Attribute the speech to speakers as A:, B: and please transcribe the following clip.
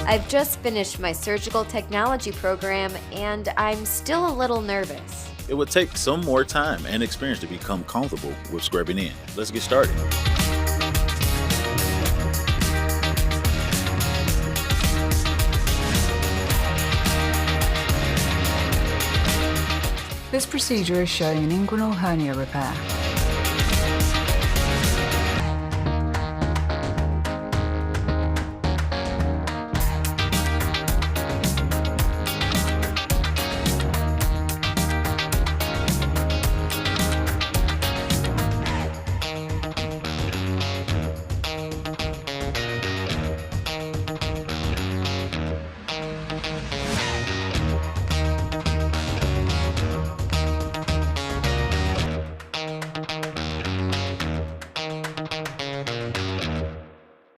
A: I've just finished my surgical technology program and I'm still a little nervous.
B: It would take some more time and experience to become comfortable with scrubbing in. Let's get started.
C: This procedure is showing an inguinal hernia repair.